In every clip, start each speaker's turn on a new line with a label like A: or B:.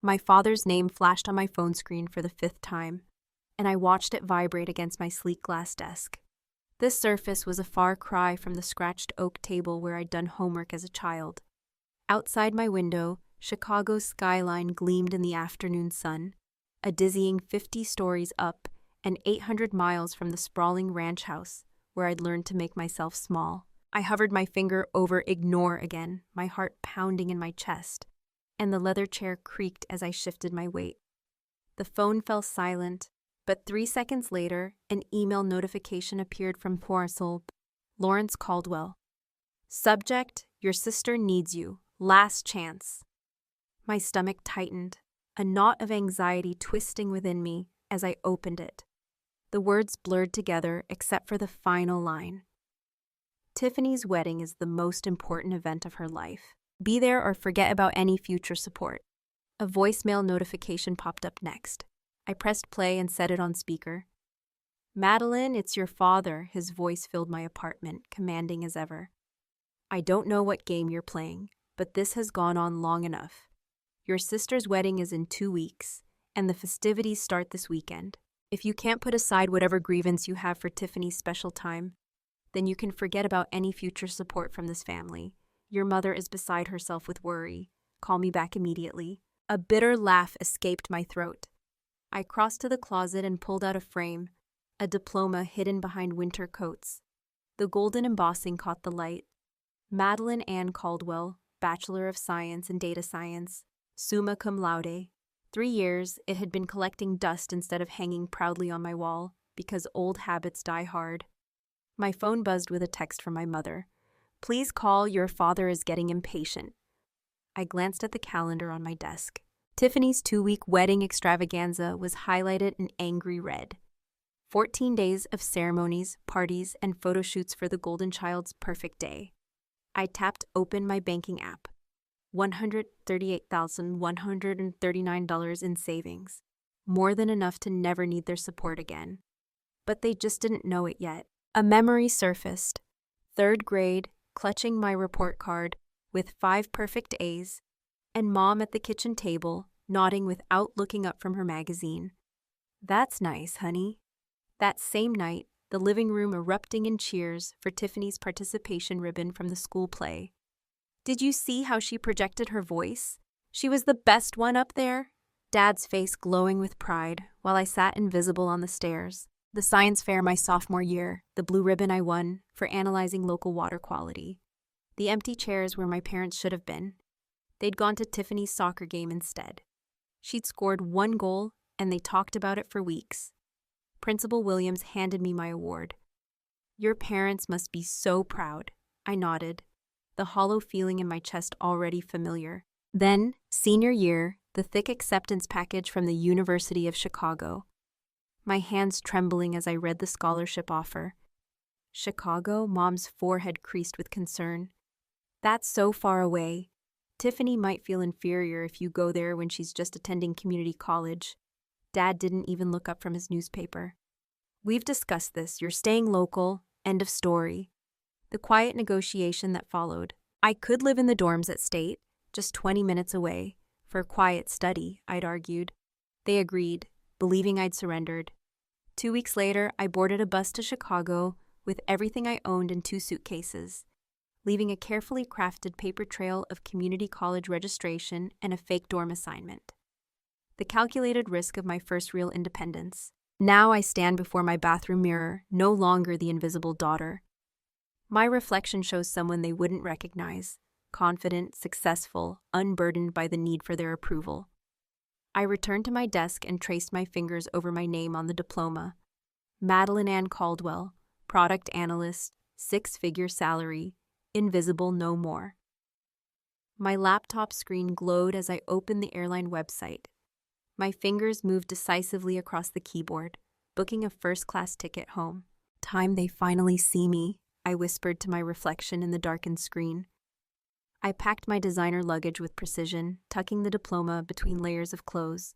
A: My father's name flashed on my phone screen for the 5th time, and I watched it vibrate against my sleek glass desk. This surface was a far cry from the scratched oak table where I'd done homework as a child. Outside my window, Chicago's skyline gleamed in the afternoon sun, a dizzying 50 stories up and 800 miles from the sprawling ranch house where I'd learned to make myself small. I hovered my finger over ignore again, my heart pounding in my chest, and the leather chair creaked as I shifted my weight. The phone fell silent, but 3 seconds later, an email notification appeared from Parcel, Lawrence Caldwell. Subject, your sister needs you. Last chance. My stomach tightened, a knot of anxiety twisting within me as I opened it. The words blurred together except for the final line. Tiffany's wedding is the most important event of her life. Be there or forget about any future support. A voicemail notification popped up next. I pressed play and set it on speaker. Madeline, it's your father, his voice filled my apartment, commanding as ever. I don't know what game you're playing, but this has gone on long enough. Your sister's wedding is in 2 weeks, and the festivities start this weekend. If you can't put aside whatever grievance you have for Tiffany's special time, then you can forget about any future support from this family. Your mother is beside herself with worry. Call me back immediately. A bitter laugh escaped my throat. I crossed to the closet and pulled out a frame, a diploma hidden behind winter coats. The golden embossing caught the light. Madeline Ann Caldwell, Bachelor of Science in Data Science, summa cum laude. 3 years, it had been collecting dust instead of hanging proudly on my wall, because old habits die hard. My phone buzzed with a text from my mother. Please call, your father is getting impatient. I glanced at the calendar on my desk. Tiffany's 2-week wedding extravaganza was highlighted in angry red. 14 days of ceremonies, parties, and photo shoots for the golden child's perfect day. I tapped open my banking app. $138,139 in savings. More than enough to never need their support again. But they just didn't know it yet. A memory surfaced. 3rd grade, clutching my report card with 5 perfect A's, and Mom at the kitchen table, nodding without looking up from her magazine. That's nice, honey. That same night, the living room erupting in cheers for Tiffany's participation ribbon from the school play. Did you see how she projected her voice? She was the best one up there. Dad's face glowing with pride, while I sat invisible on the stairs. The science fair my sophomore year, the blue ribbon I won for analyzing local water quality. The empty chairs where my parents should have been. They'd gone to Tiffany's soccer game instead. She'd scored 1 goal, and they talked about it for weeks. Principal Williams handed me my award. Your parents must be so proud. I nodded, the hollow feeling in my chest already familiar. Then, senior year, the thick acceptance package from the University of Chicago. My hands trembling as I read the scholarship offer. Chicago? Mom's forehead creased with concern. That's so far away. Tiffany might feel inferior if you go there when she's just attending community college. Dad didn't even look up from his newspaper. We've discussed this. You're staying local. End of story. The quiet negotiation that followed. I could live in the dorms at State, just 20 minutes away, for a quiet study, I'd argued. They agreed, believing I'd surrendered. 2 weeks later, I boarded a bus to Chicago with everything I owned in 2 suitcases, leaving a carefully crafted paper trail of community college registration and a fake dorm assignment. The calculated risk of my first real independence. Now I stand before my bathroom mirror, no longer the invisible daughter. My reflection shows someone they wouldn't recognize, confident, successful, unburdened by the need for their approval. I returned to my desk and traced my fingers over my name on the diploma. Madeline Ann Caldwell, product analyst, 6-figure salary, invisible no more. My laptop screen glowed as I opened the airline website. My fingers moved decisively across the keyboard, booking a first-class ticket home. Time they finally see me, I whispered to my reflection in the darkened screen. I packed my designer luggage with precision, tucking the diploma between layers of clothes.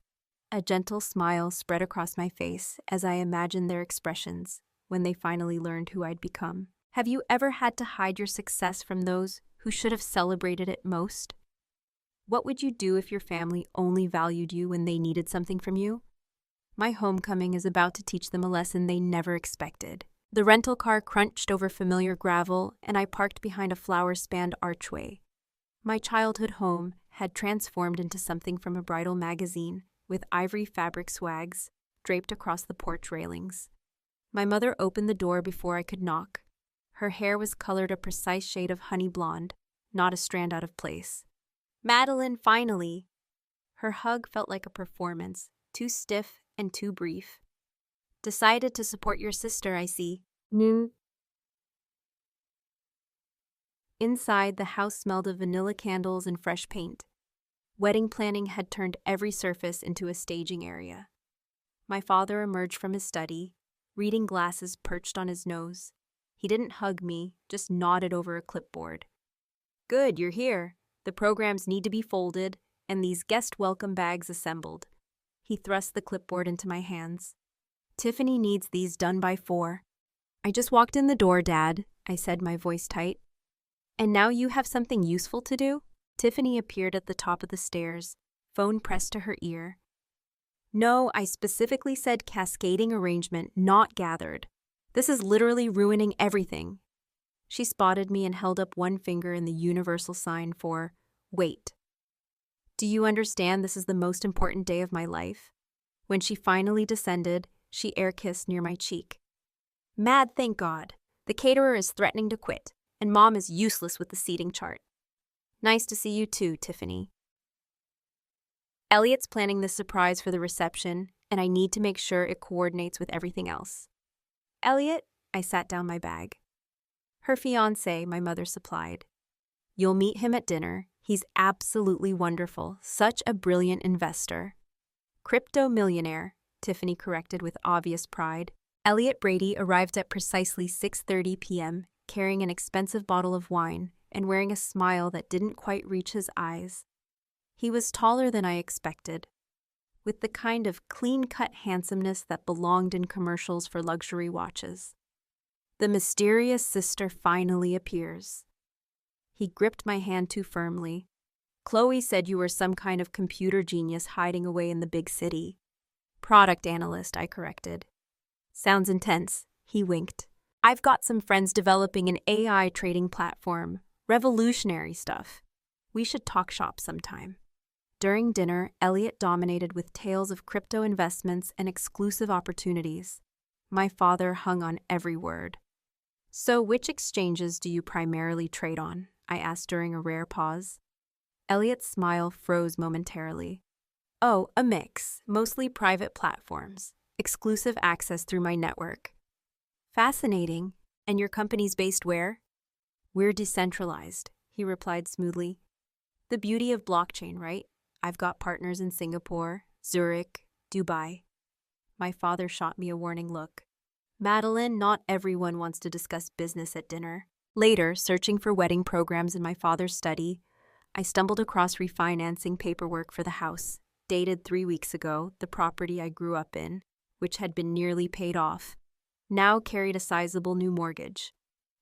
A: A gentle smile spread across my face as I imagined their expressions when they finally learned who I'd become. Have you ever had to hide your success from those who should have celebrated it most? What would you do if your family only valued you when they needed something from you? My homecoming is about to teach them a lesson they never expected. The rental car crunched over familiar gravel, and I parked behind a flower-spanned archway. My childhood home had transformed into something from a bridal magazine, with ivory fabric swags draped across the porch railings. My mother opened the door before I could knock. Her hair was colored a precise shade of honey blonde, not a strand out of place. "Madeline, finally!" Her hug felt like a performance, too stiff and too brief. "Decided to support your sister, I see." Inside, the house smelled of vanilla candles and fresh paint. Wedding planning had turned every surface into a staging area. My father emerged from his study, reading glasses perched on his nose. He didn't hug me, just nodded over a clipboard. "Good, you're here. The programs need to be folded, and these guest welcome bags assembled." He thrust the clipboard into my hands. "Tiffany needs these done by 4. "I just walked in the door, Dad," I said, my voice tight. "And now you have something useful to do?" Tiffany appeared at the top of the stairs, phone pressed to her ear. "No, I specifically said cascading arrangement, not gathered. This is literally ruining everything." She spotted me and held up one finger in the universal sign for wait. "Do you understand this is the most important day of my life?" When she finally descended, she air-kissed near my cheek. "Mad, thank God. The caterer is threatening to quit, and Mom is useless with the seating chart." "Nice to see you too, Tiffany." Elliot's planning this surprise for the reception, and I need to make sure it coordinates with everything else. "Elliot," I sat down my bag. "Her fiancé," my mother supplied. "You'll meet him at dinner. He's absolutely wonderful, such a brilliant investor." "Crypto millionaire," Tiffany corrected with obvious pride. Elliot Brady arrived at precisely 6:30 p.m., carrying an expensive bottle of wine and wearing a smile that didn't quite reach his eyes. He was taller than I expected, with the kind of clean-cut handsomeness that belonged in commercials for luxury watches. The mysterious sister finally appears. He gripped my hand too firmly. "Chloe said you were some kind of computer genius hiding away in the big city." "Product analyst," I corrected. "Sounds intense," he winked. "I've got some friends developing an AI trading platform. Revolutionary stuff. We should talk shop sometime." During dinner, Elliot dominated with tales of crypto investments and exclusive opportunities. My father hung on every word. "So which exchanges do you primarily trade on?" I asked during a rare pause. Elliot's smile froze momentarily. "Oh, a mix, mostly private platforms, exclusive access through my network." "Fascinating. And your company's based where?" "We're decentralized," he replied smoothly. "The beauty of blockchain, right? I've got partners in Singapore, Zurich, Dubai." My father shot me a warning look. "Madeline, not everyone wants to discuss business at dinner." Later, searching for wedding programs in my father's study, I stumbled across refinancing paperwork for the house, dated 3 weeks ago. The property I grew up in, which had been nearly paid off, now carried a sizable new mortgage.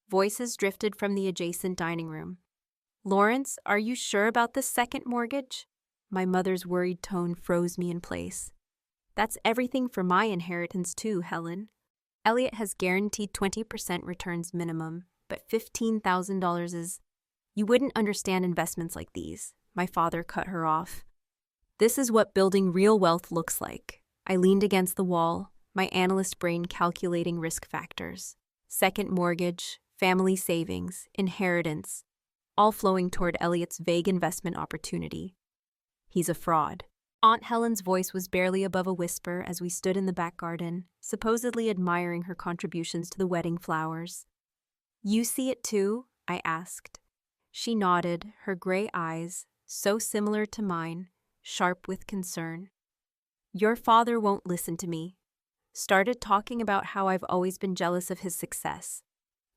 A: Voices drifted from the adjacent dining room. "Lawrence, are you sure about this second mortgage?" My mother's worried tone froze me in place. "That's everything for my inheritance too, Helen. Elliot has guaranteed 20% returns minimum, but $15,000 is—" "You wouldn't understand investments like these," my father cut her off. "This is what building real wealth looks like." I leaned against the wall, my analyst brain calculating risk factors. Second mortgage, family savings, inheritance, all flowing toward Elliot's vague investment opportunity. "He's a fraud." Aunt Helen's voice was barely above a whisper as we stood in the back garden, supposedly admiring her contributions to the wedding flowers. "You see it too?" I asked. She nodded, her gray eyes, so similar to mine, sharp with concern. "Your father won't listen to me." Started talking about how I've always been jealous of his success.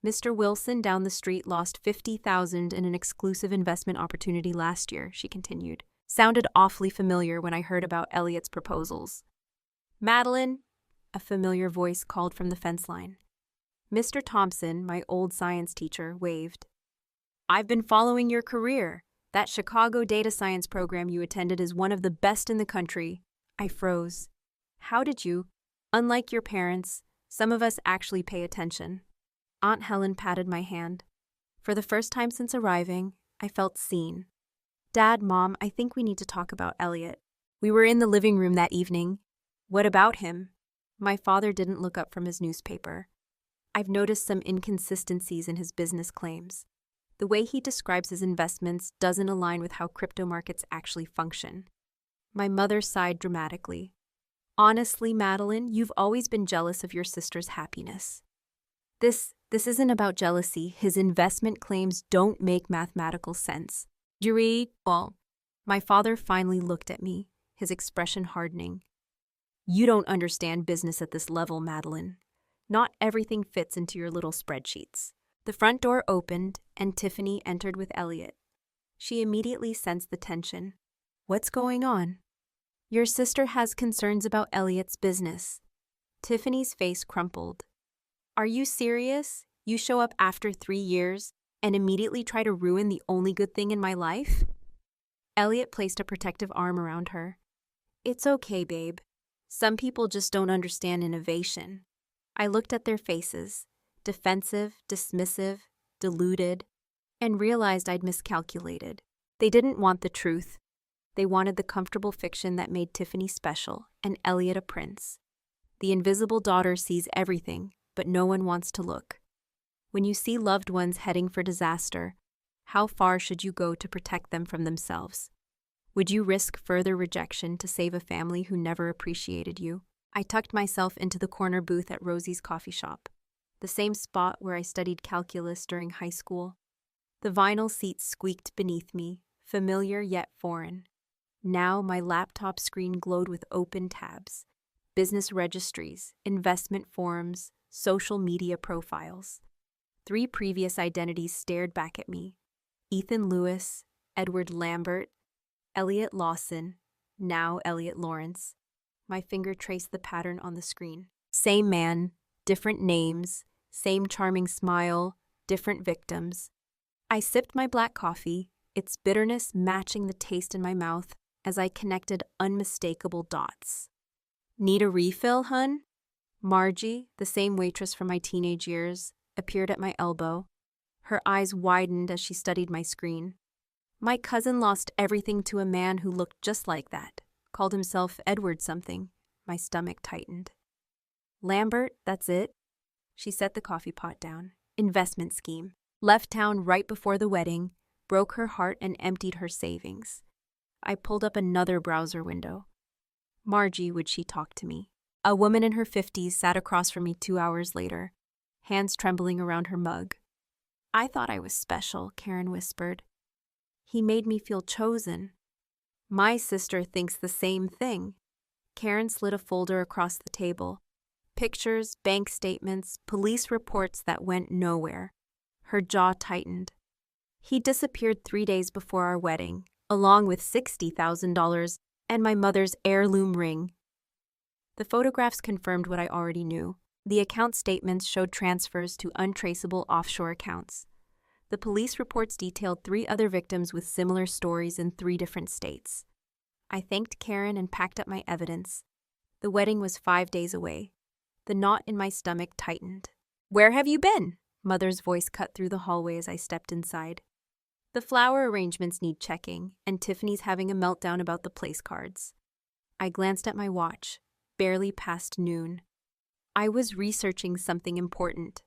A: "Mr. Wilson down the street lost $50,000 in an exclusive investment opportunity last year," she continued. Sounded awfully familiar when I heard about Elliot's proposals. "Madeline," a familiar voice called from the fence line. Mr. Thompson, my old science teacher, waved. "I've been following your career. That Chicago data science program you attended is one of the best in the country. I froze. How did you? Unlike your parents, some of us actually pay attention. Aunt Helen patted my hand. For the first time since arriving, I felt seen. Dad, Mom, I think we need to talk about Elliot. We were in the living room that evening. What about him? My father didn't look up from his newspaper. I've noticed some inconsistencies in his business claims. The way he describes his investments doesn't align with how crypto markets actually function. My mother sighed dramatically. Honestly, Madeline, you've always been jealous of your sister's happiness. This isn't about jealousy. His investment claims don't make mathematical sense. Well, my father finally looked at me, his expression hardening. You don't understand business at this level, Madeline. Not everything fits into your little spreadsheets. The front door opened, and Tiffany entered with Elliot. She immediately sensed the tension. What's going on? Your sister has concerns about Elliot's business. Tiffany's face crumpled. Are you serious? You show up after 3 years and immediately try to ruin the only good thing in my life? Elliot placed a protective arm around her. It's okay, babe. Some people just don't understand innovation. I looked at their faces, defensive, dismissive, deluded, and realized I'd miscalculated. They didn't want the truth. They wanted the comfortable fiction that made Tiffany special and Elliot a prince. The invisible daughter sees everything, but no one wants to look. When you see loved ones heading for disaster, how far should you go to protect them from themselves? Would you risk further rejection to save a family who never appreciated you? I tucked myself into the corner booth at Rosie's coffee shop, the same spot where I studied calculus during high school. The vinyl seats squeaked beneath me, familiar yet foreign. Now my laptop screen glowed with open tabs, business registries, investment forums, social media profiles. 3 previous identities stared back at me. Ethan Lewis, Edward Lambert, Elliot Lawson, now Elliot Lawrence. My finger traced the pattern on the screen. Same man, different names, same charming smile, different victims. I sipped my black coffee, its bitterness matching the taste in my mouth as I connected unmistakable dots. Need a refill, hun? Margie, the same waitress from my teenage years, appeared at my elbow. Her eyes widened as she studied my screen. My cousin lost everything to a man who looked just like that, called himself Edward something. My stomach tightened. Lambert, that's it. She set the coffee pot down. Investment scheme. Left town right before the wedding, broke her heart and emptied her savings. I pulled up another browser window. Margie, would she talk to me? A woman in her 50s sat across from me 2 hours later, hands trembling around her mug. I thought I was special, Karen whispered. He made me feel chosen. My sister thinks the same thing. Karen slid a folder across the table. Pictures, bank statements, police reports that went nowhere. Her jaw tightened. He disappeared 3 days before our wedding, along with $60,000 and my mother's heirloom ring. The photographs confirmed what I already knew. The account statements showed transfers to untraceable offshore accounts. The police reports detailed 3 other victims with similar stories in 3 different states. I thanked Karen and packed up my evidence. The wedding was 5 days away. The knot in my stomach tightened. Where have you been? Mother's voice cut through the hallway as I stepped inside. The flower arrangements need checking, and Tiffany's having a meltdown about the place cards. I glanced at my watch, barely past noon. I was researching something important.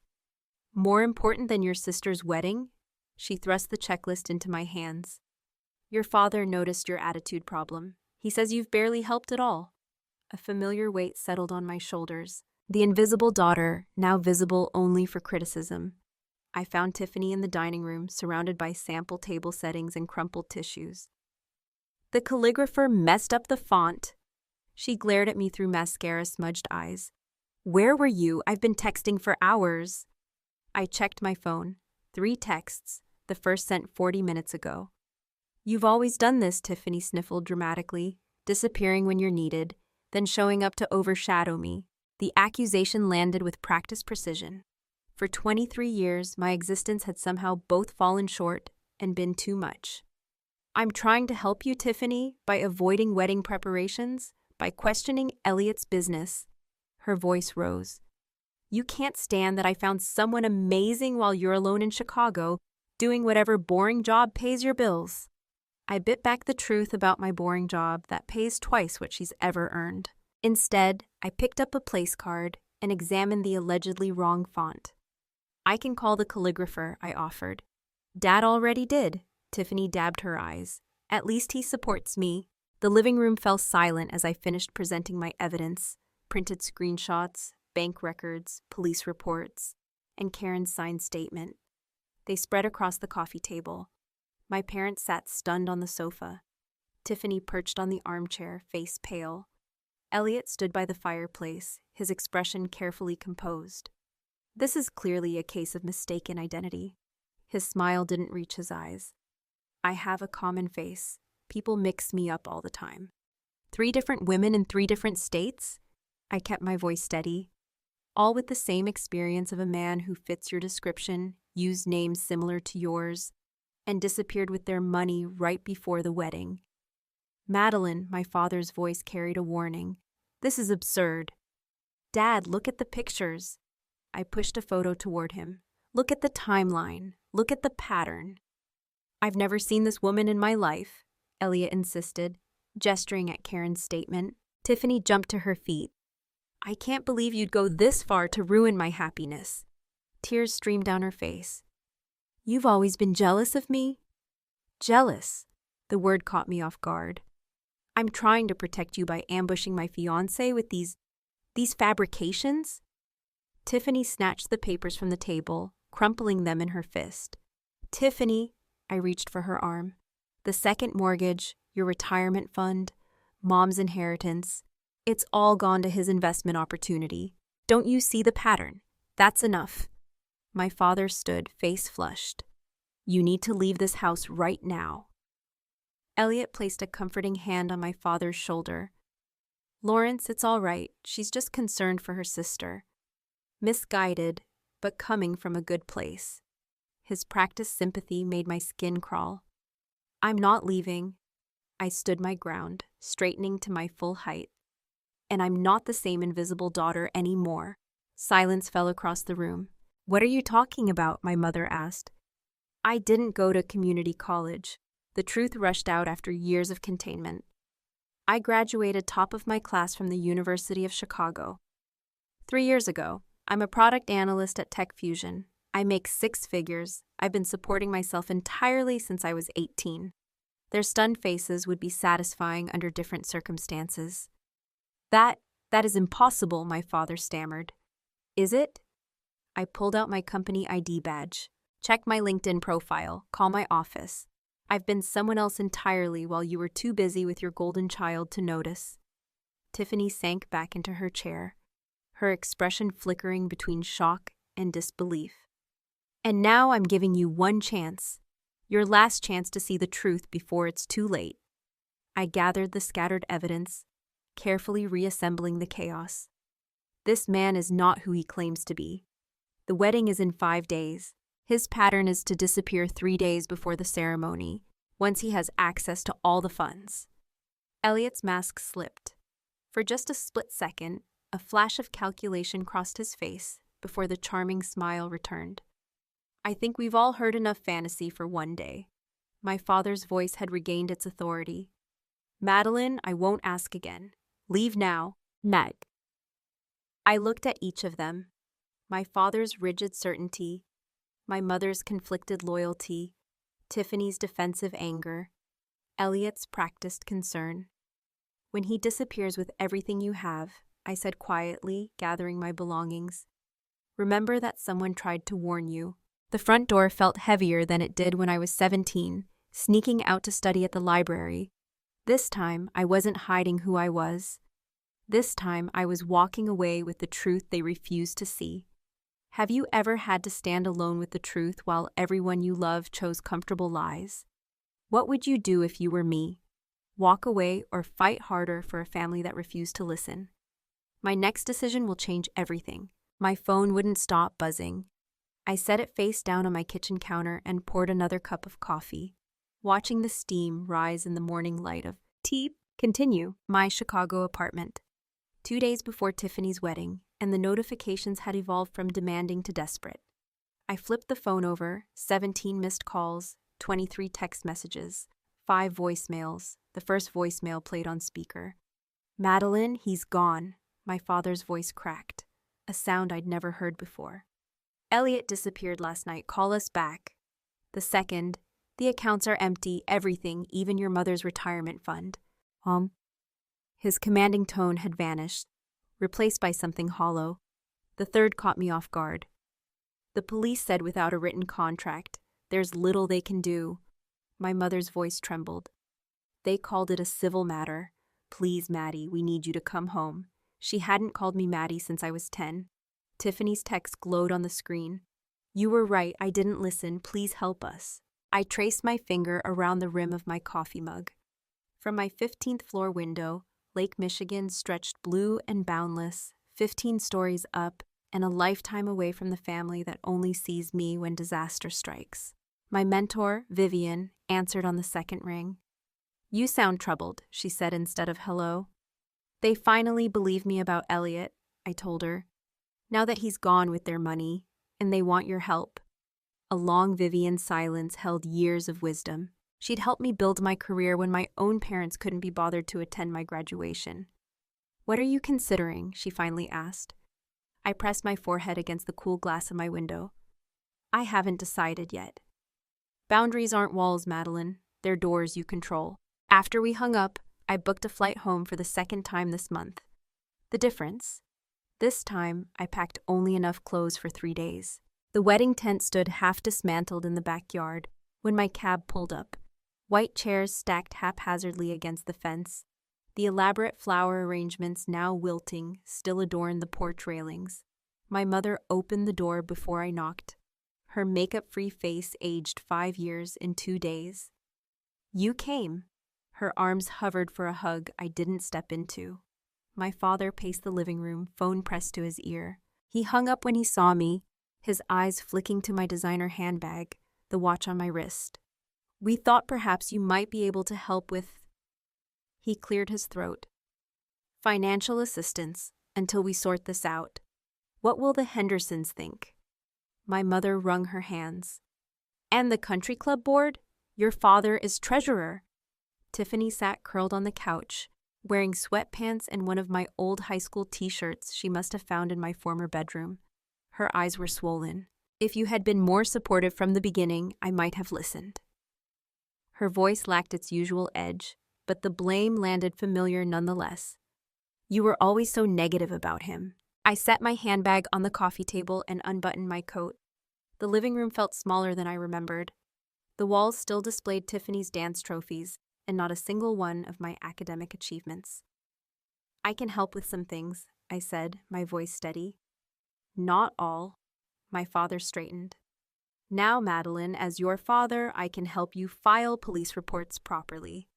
A: More important than your sister's wedding? She thrust the checklist into my hands. Your father noticed your attitude problem. He says you've barely helped at all. A familiar weight settled on my shoulders. The invisible daughter, now visible only for criticism. I found Tiffany in the dining room, surrounded by sample table settings and crumpled tissues. The calligrapher messed up the font. She glared at me through mascara-smudged eyes. Where were you? I've been texting for hours. I checked my phone. 3 texts, the first sent 40 minutes ago. You've always done this, Tiffany sniffled dramatically, disappearing when you're needed, then showing up to overshadow me. The accusation landed with practiced precision. For 23 years, my existence had somehow both fallen short and been too much. I'm trying to help you, Tiffany, by avoiding wedding preparations, by questioning Elliot's business. Her voice rose. You can't stand that I found someone amazing while you're alone in Chicago, doing whatever boring job pays your bills. I bit back the truth about my boring job that pays twice what she's ever earned. Instead, I picked up a place card and examined the allegedly wrong font. I can call the calligrapher, I offered. Dad already did. Tiffany dabbed her eyes. At least he supports me. The living room fell silent as I finished presenting my evidence, printed screenshots, bank records, police reports, and Karen's signed statement. They spread across the coffee table. My parents sat stunned on the sofa. Tiffany perched on the armchair, face pale. Elliot stood by the fireplace, his expression carefully composed. This is clearly a case of mistaken identity. His smile didn't reach his eyes. I have a common face. People mix me up all the time. 3 different women in 3 different states? I kept my voice steady. All with the same experience of a man who fits your description, used names similar to yours, and disappeared with their money right before the wedding. Madeline, my father's voice carried a warning. This is absurd. Dad, look at the pictures. I pushed a photo toward him. Look at the timeline. Look at the pattern. I've never seen this woman in my life, Elliot insisted, gesturing at Karen's statement. Tiffany jumped to her feet. I can't believe you'd go this far to ruin my happiness. Tears streamed down her face. You've always been jealous of me? Jealous. The word caught me off guard. I'm trying to protect you by ambushing my fiancé with these fabrications? Tiffany snatched the papers from the table, crumpling them in her fist. Tiffany, I reached for her arm. The second mortgage, your retirement fund, Mom's inheritance, it's all gone to his investment opportunity. Don't you see the pattern? That's enough. My father stood, face flushed. You need to leave this house right now. Elliot placed a comforting hand on my father's shoulder. Lawrence, it's all right. She's just concerned for her sister. Misguided, but coming from a good place. His practiced sympathy made my skin crawl. I'm not leaving. I stood my ground, straightening to my full height. And I'm not the same invisible daughter anymore. Silence fell across the room. What are you talking about? My mother asked. I didn't go to community college. The truth rushed out after years of containment. I graduated top of my class from the University of Chicago. 3 years ago, I'm a product analyst at Tech Fusion. I make 6 figures. I've been supporting myself entirely since I was 18. Their stunned faces would be satisfying under different circumstances. That is impossible, my father stammered. Is it? I pulled out my company ID badge. Check my LinkedIn profile. Call my office. I've been someone else entirely while you were too busy with your golden child to notice. Tiffany sank back into her chair, her expression flickering between shock and disbelief. And now I'm giving you one chance. Your last chance to see the truth before it's too late. I gathered the scattered evidence, carefully reassembling the chaos. This man is not who he claims to be. The wedding is in 5 days. His pattern is to disappear 3 days before the ceremony, once he has access to all the funds. Elliot's mask slipped. For just a split second, a flash of calculation crossed his face before the charming smile returned. I think we've all heard enough fantasy for one day. My father's voice had regained its authority. Madeline, I won't ask again. Leave now. Meg. I looked at each of them. My father's rigid certainty, my mother's conflicted loyalty, Tiffany's defensive anger, Elliot's practiced concern. When he disappears with everything you have, I said quietly, gathering my belongings, remember that someone tried to warn you. The front door felt heavier than it did when I was 17, sneaking out to study at the library. This time, I wasn't hiding who I was. This time, I was walking away with the truth they refused to see. Have you ever had to stand alone with the truth while everyone you love chose comfortable lies? What would you do if you were me? Walk away or fight harder for a family that refused to listen? My next decision will change everything. My phone wouldn't stop buzzing. I set it face down on my kitchen counter and poured another cup of coffee. watching the steam rise in the morning light of my Chicago apartment. 2 days before Tiffany's wedding, and the notifications had evolved from demanding to desperate. I flipped the phone over, 17 missed calls, 23 text messages, 5 voicemails. The first voicemail played on speaker. "Madeline, he's gone." My father's voice cracked, a sound I'd never heard before. "Elliot disappeared last night. Call us back." The second, "The accounts are empty, everything, even your mother's retirement fund." His commanding tone had vanished, replaced by something hollow. The third caught me off guard. "The police said without a written contract, there's little they can do." My mother's voice trembled. "They called it a civil matter. Please, Maddie, we need you to come home." She hadn't called me Maddie since I was 10. Tiffany's text glowed on the screen. "You were right, I didn't listen. Please help us." I traced my finger around the rim of my coffee mug. From my 15th floor window, Lake Michigan stretched blue and boundless, 15 stories up, and a lifetime away from the family that only sees me when disaster strikes. My mentor, Vivian, answered on the second ring. "You sound troubled," she said instead of hello. "They finally believe me about Elliot," I told her. "Now that he's gone with their money, and they want your help." A long Vivian silence held years of wisdom. She'd helped me build my career when my own parents couldn't be bothered to attend my graduation. "What are you considering?" she finally asked. I pressed my forehead against the cool glass of my window. "I haven't decided yet." "Boundaries aren't walls, Madeline. They're doors you control." After we hung up, I booked a flight home for the second time this month. The difference? This time, I packed only enough clothes for 3 days. The wedding tent stood half dismantled in the backyard when my cab pulled up. White chairs stacked haphazardly against the fence. The elaborate flower arrangements, now wilting, still adorned the porch railings. My mother opened the door before I knocked. Her makeup-free face aged 5 years in 2 days. "You came." Her arms hovered for a hug I didn't step into. My father paced the living room, phone pressed to his ear. He hung up when he saw me, his eyes flicking to my designer handbag, the watch on my wrist. "We thought perhaps you might be able to help with..." He cleared his throat. "Financial assistance, until we sort this out. What will the Hendersons think?" My mother wrung her hands. "And the country club board? Your father is treasurer." Tiffany sat curled on the couch, wearing sweatpants and one of my old high school t-shirts she must have found in my former bedroom. Her eyes were swollen. "If you had been more supportive from the beginning, I might have listened." Her voice lacked its usual edge, but the blame landed familiar nonetheless. "You were always so negative about him." I set my handbag on the coffee table and unbuttoned my coat. The living room felt smaller than I remembered. The walls still displayed Tiffany's dance trophies, and not a single one of my academic achievements. "I can help with some things," I said, my voice steady. "Not all." My father straightened. "Now, Madeline, as your father, I can help you file police reports properly.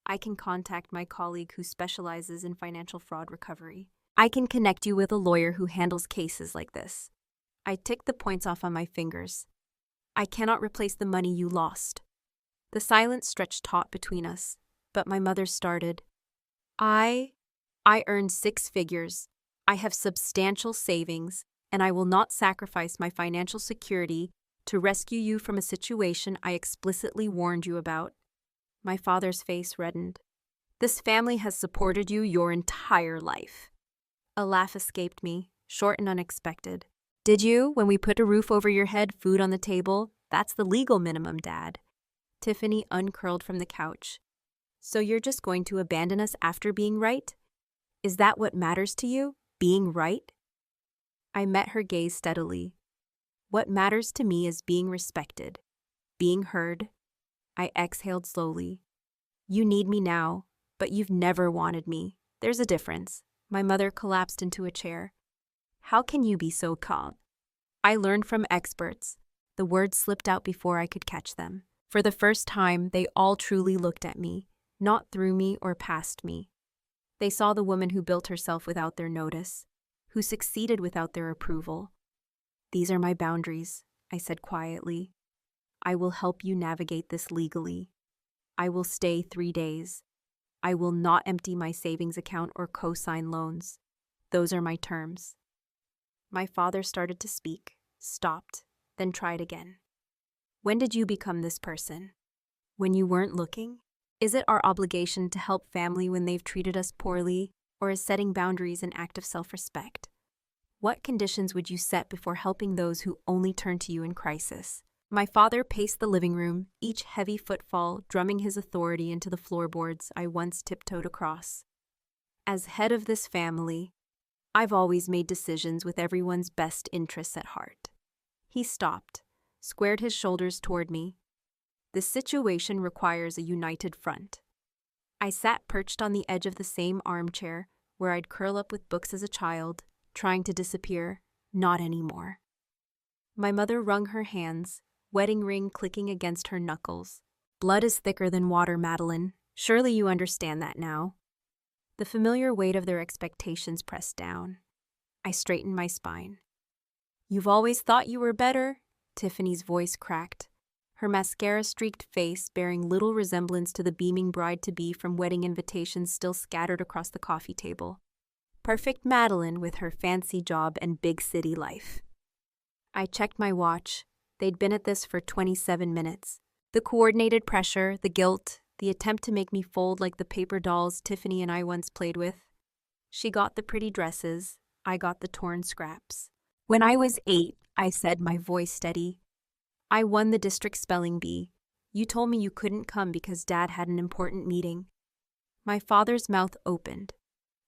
A: I can contact my colleague who specializes in financial fraud recovery. I can connect you with a lawyer who handles cases like this." I ticked the points off on my fingers. "I cannot replace the money you lost." The silence stretched taut between us, but my mother started. I earned 6 figures. I have substantial savings, and I will not sacrifice my financial security to rescue you from a situation I explicitly warned you about." My father's face reddened. "This family has supported you your entire life." A laugh escaped me, short and unexpected. "Did you, when we put a roof over your head, food on the table? That's the legal minimum, Dad." Tiffany uncurled from the couch. "So you're just going to abandon us after being right? Is that what matters to you? Being right?" I met her gaze steadily. "What matters to me is being respected, being heard." I exhaled slowly. "You need me now, but you've never wanted me. There's a difference." My mother collapsed into a chair. "How can you be so calm?" I learned from experts. The words slipped out before I could catch them. For the first time, they all truly looked at me, not through me or past me. They saw the woman who built herself without their notice, who succeeded without their approval. "These are my boundaries," I said quietly. "I will help you navigate this legally." I will stay 3 days. I will not empty my savings account or co-sign loans. Those are my terms. My father started to speak, stopped, then tried again. When did you become this person? When you weren't looking? Is it our obligation to help family when they've treated us poorly, or is setting boundaries an act of self-respect? What conditions would you set before helping those who only turn to you in crisis? My father paced the living room, each heavy footfall drumming his authority into the floorboards I once tiptoed across. As head of this family, I've always made decisions with everyone's best interests at heart. He stopped, squared his shoulders toward me. The situation requires a united front. I sat perched on the edge of the same armchair where I'd curl up with books as a child, trying to disappear. Not anymore. My mother wrung her hands, wedding ring clicking against her knuckles. Blood is thicker than water, Madeline. Surely you understand that now. The familiar weight of their expectations pressed down. I straightened my spine. You've always thought you were better, Tiffany's voice cracked, her mascara-streaked face bearing little resemblance to the beaming bride-to-be from wedding invitations still scattered across the coffee table. Perfect Madeline with her fancy job and big city life. I checked my watch. They'd been at this for 27 minutes. The coordinated pressure, the guilt, the attempt to make me fold like the paper dolls Tiffany and I once played with. She got the pretty dresses, I got the torn scraps. When I was 8, I said, my voice steady, I won the district spelling bee. You told me you couldn't come because Dad had an important meeting. My father's mouth opened.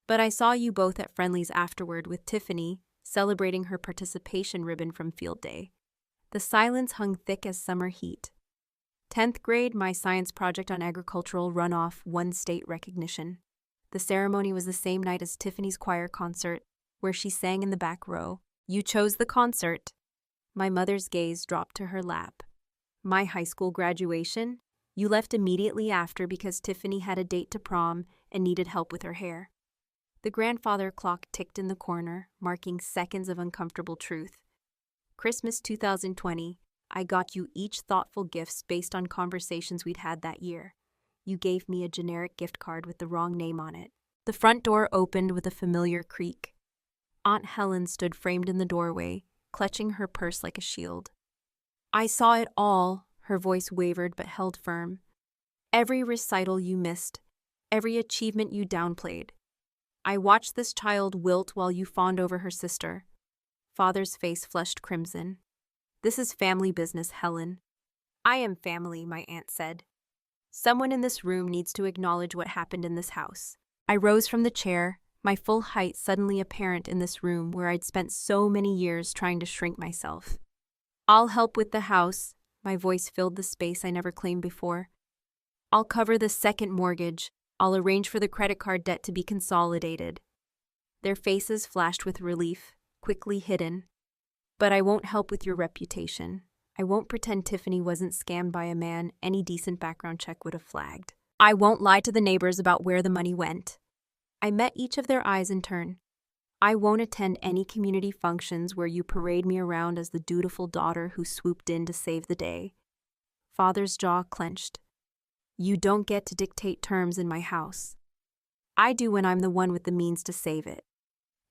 A: But I saw you both at Friendly's afterward with Tiffany, celebrating her participation ribbon from field day. The silence hung thick as summer heat. 10th grade, my science project on agricultural runoff won state recognition. The ceremony was the same night as Tiffany's choir concert, where she sang in the back row. You chose the concert. My mother's gaze dropped to her lap. My high school graduation? You left immediately after because Tiffany had a date to prom and needed help with her hair. The grandfather clock ticked in the corner, marking seconds of uncomfortable truth. Christmas 2020, I got you each thoughtful gifts based on conversations we'd had that year. You gave me a generic gift card with the wrong name on it. The front door opened with a familiar creak. Aunt Helen stood framed in the doorway, clutching her purse like a shield. I saw it all, her voice wavered but held firm. Every recital you missed, every achievement you downplayed. I watched this child wilt while you fawned over her sister. Father's face flushed crimson. This is family business, Helen. I am family, my aunt said. Someone in this room needs to acknowledge what happened in this house. I rose from the chair, my full height suddenly apparent in this room where I'd spent so many years trying to shrink myself. I'll help with the house. My voice filled the space I never claimed before. I'll cover the second mortgage. I'll arrange for the credit card debt to be consolidated. Their faces flashed with relief, quickly hidden. But I won't help with your reputation. I won't pretend Tiffany wasn't scammed by a man any decent background check would have flagged. I won't lie to the neighbors about where the money went. I met each of their eyes in turn. I won't attend any community functions where you parade me around as the dutiful daughter who swooped in to save the day. Father's jaw clenched. You don't get to dictate terms in my house. I do when I'm the one with the means to save it.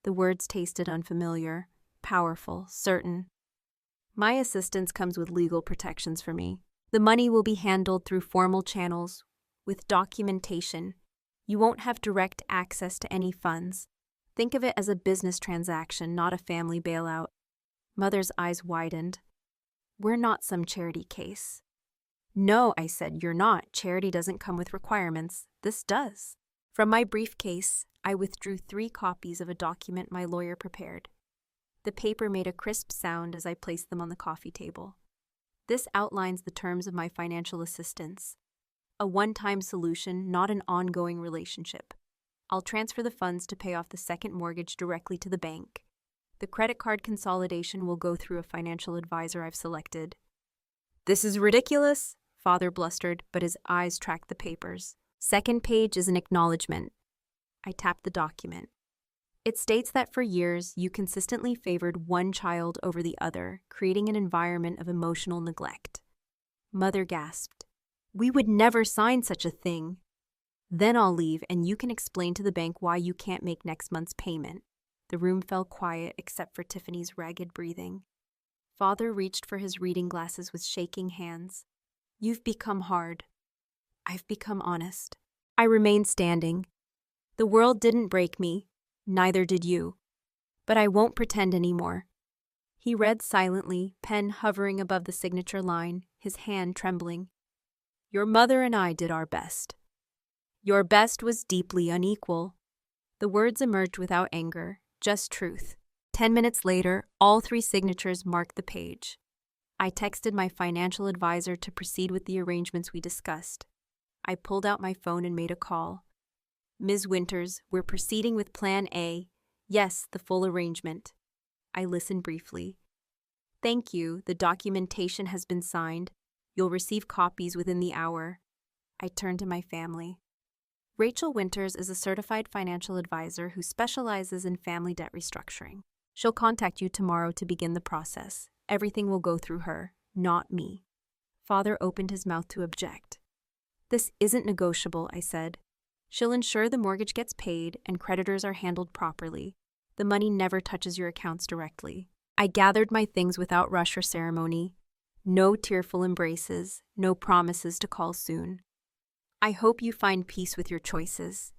A: The words tasted unfamiliar, powerful, certain. My assistance comes with legal protections for me. The money will be handled through formal channels, with documentation. You won't have direct access to any funds. Think of it as a business transaction, not a family bailout. Mother's eyes widened. We're not some charity case. No, I said, you're not. Charity doesn't come with requirements. This does. From my briefcase, I withdrew 3 copies of a document my lawyer prepared. The paper made a crisp sound as I placed them on the coffee table. This outlines the terms of my financial assistance. A one-time solution, not an ongoing relationship. I'll transfer the funds to pay off the second mortgage directly to the bank. The credit card consolidation will go through a financial advisor I've selected. This is ridiculous, Father blustered, but his eyes tracked the papers. Second page is an acknowledgement. I tapped the document. It states that for years, you consistently favored one child over the other, creating an environment of emotional neglect. Mother gasped. We would never sign such a thing. Then I'll leave and you can explain to the bank why you can't make next month's payment. The room fell quiet except for Tiffany's ragged breathing. Father reached for his reading glasses with shaking hands. You've become hard. I've become honest. I remained standing. The world didn't break me, neither did you. But I won't pretend anymore. He read silently, pen hovering above the signature line, his hand trembling. Your mother and I did our best. Your best was deeply unequal. The words emerged without anger, just truth. 10 minutes later, all 3 signatures marked the page. I texted my financial advisor to proceed with the arrangements we discussed. I pulled out my phone and made a call. Ms. Winters, we're proceeding with Plan A. Yes, the full arrangement. I listened briefly. Thank you, the documentation has been signed. You'll receive copies within the hour. I turned to my family. Rachel Winters is a certified financial advisor who specializes in family debt restructuring. She'll contact you tomorrow to begin the process. Everything will go through her, not me. Father opened his mouth to object. This isn't negotiable, I said. She'll ensure the mortgage gets paid and creditors are handled properly. The money never touches your accounts directly. I gathered my things without rush or ceremony. No tearful embraces, no promises to call soon. I hope you find peace with your choices.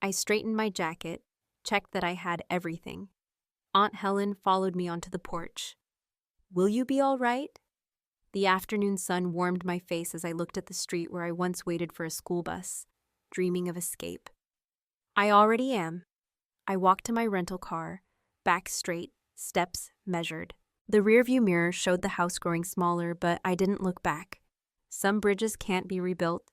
A: I straightened my jacket, checked that I had everything. Aunt Helen followed me onto the porch. Will you be all right? The afternoon sun warmed my face as I looked at the street where I once waited for a school bus, dreaming of escape. I already am. I walked to my rental car, back straight, steps measured. The rearview mirror showed the house growing smaller, but I didn't look back. Some bridges can't be rebuilt.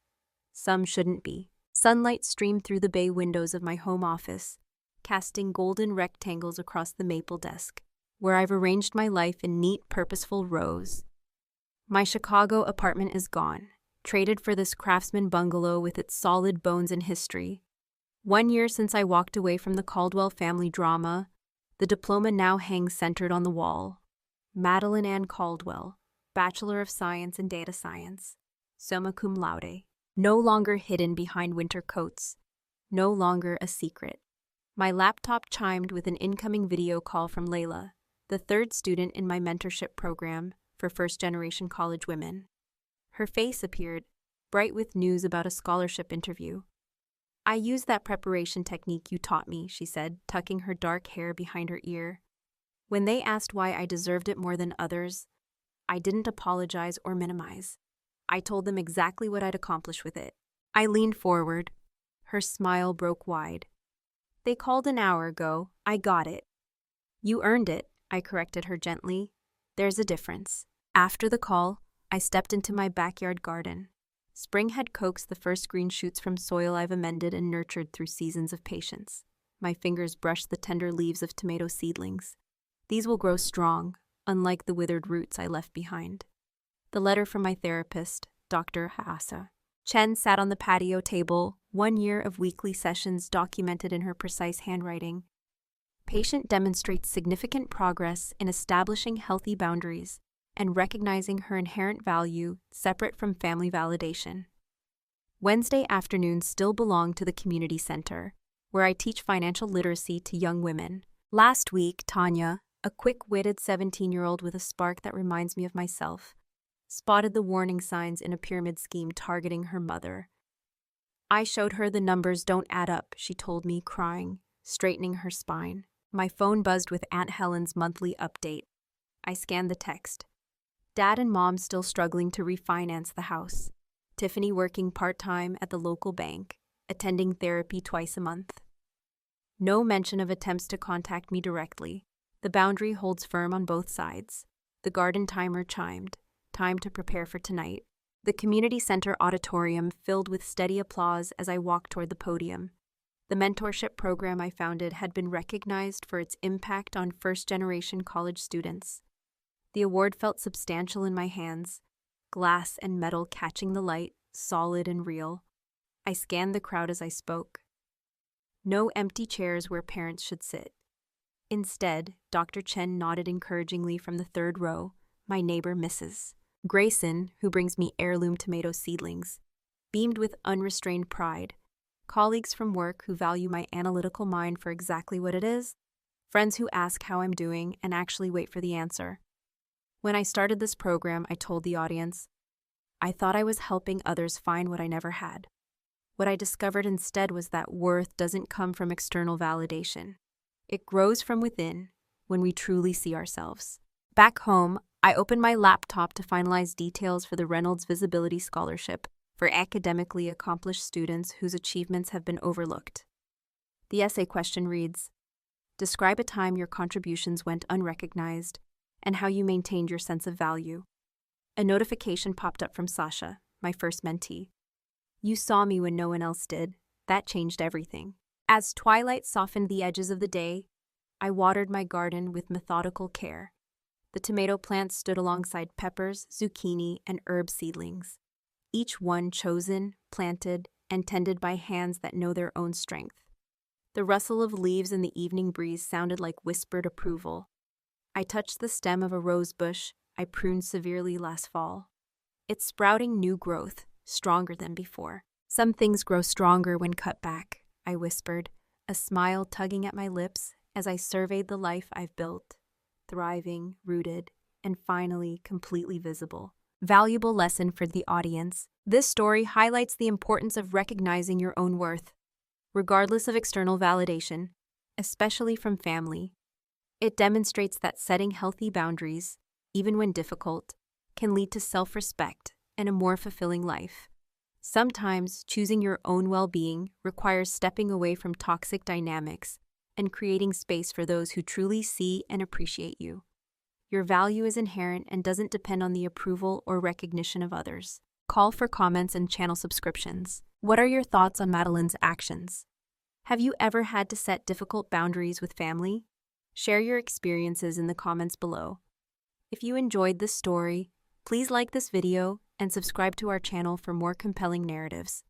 A: Some shouldn't be. Sunlight streamed through the bay windows of my home office, casting golden rectangles across the maple desk, where I've arranged my life in neat, purposeful rows. My Chicago apartment is gone, traded for this craftsman bungalow with its solid bones and history. 1 year since I walked away from the Caldwell family drama, the diploma now hangs centered on the wall. Madeline Ann Caldwell, Bachelor of Science in Data Science, summa cum laude. No longer hidden behind winter coats, no longer a secret. My laptop chimed with an incoming video call from Layla, the 3rd student in my mentorship program for first-generation college women. Her face appeared, bright with news about a scholarship interview. I used that preparation technique you taught me, she said, tucking her dark hair behind her ear. When they asked why I deserved it more than others, I didn't apologize or minimize. I told them exactly what I'd accomplish with it. I leaned forward. Her smile broke wide. They called an hour ago. I got it. You earned it, I corrected her gently. There's a difference. After the call, I stepped into my backyard garden. Spring had coaxed the first green shoots from soil I've amended and nurtured through seasons of patience. My fingers brushed the tender leaves of tomato seedlings. These will grow strong, unlike the withered roots I left behind. The letter from my therapist, Dr. Haasa. Chen sat on the patio table, 1 year of weekly sessions documented in her precise handwriting. Patient demonstrates significant progress in establishing healthy boundaries and recognizing her inherent value separate from family validation. Wednesday afternoons still belong to the community center, where I teach financial literacy to young women. Last week, Tanya, a quick-witted 17-year-old with a spark that reminds me of myself, spotted the warning signs in a pyramid scheme targeting her mother. I showed her the numbers don't add up, she told me, crying, straightening her spine. My phone buzzed with Aunt Helen's monthly update. I scanned the text. Dad and Mom still struggling to refinance the house. Tiffany working part-time at the local bank, attending therapy twice a month. No mention of attempts to contact me directly. The boundary holds firm on both sides. The garden timer chimed. Time to prepare for tonight. The community center auditorium filled with steady applause as I walked toward the podium. The mentorship program I founded had been recognized for its impact on first-generation college students. The award felt substantial in my hands, glass and metal catching the light, solid and real. I scanned the crowd as I spoke. No empty chairs where parents should sit. Instead, Dr. Chen nodded encouragingly from the 3rd row, my neighbor Mrs. Grayson, who brings me heirloom tomato seedlings, beamed with unrestrained pride. Colleagues from work who value my analytical mind for exactly what it is. Friends who ask how I'm doing and actually wait for the answer. When I started this program, I told the audience, I thought I was helping others find what I never had. What I discovered instead was that worth doesn't come from external validation. It grows from within when we truly see ourselves. Back home, I opened my laptop to finalize details for the Reynolds Visibility Scholarship for academically accomplished students whose achievements have been overlooked. The essay question reads, describe a time your contributions went unrecognized and how you maintained your sense of value. A notification popped up from Sasha, my first mentee. You saw me when no one else did. That changed everything. As twilight softened the edges of the day, I watered my garden with methodical care. The tomato plants stood alongside peppers, zucchini, and herb seedlings, each one chosen, planted, and tended by hands that know their own strength. The rustle of leaves in the evening breeze sounded like whispered approval. I touched the stem of a rose bush I pruned severely last fall. It's sprouting new growth, stronger than before. Some things grow stronger when cut back, I whispered, a smile tugging at my lips as I surveyed the life I've built, thriving, rooted, and finally completely visible. Valuable lesson for the audience. This story highlights the importance of recognizing your own worth, regardless of external validation, especially from family. It demonstrates that setting healthy boundaries, even when difficult, can lead to self-respect and a more fulfilling life. Sometimes choosing your own well-being requires stepping away from toxic dynamics and creating space for those who truly see and appreciate you. Your value is inherent and doesn't depend on the approval or recognition of others. Call for comments and channel subscriptions. What are your thoughts on Madeline's actions? Have you ever had to set difficult boundaries with family? Share your experiences in the comments below. If you enjoyed this story, please like this video and subscribe to our channel for more compelling narratives.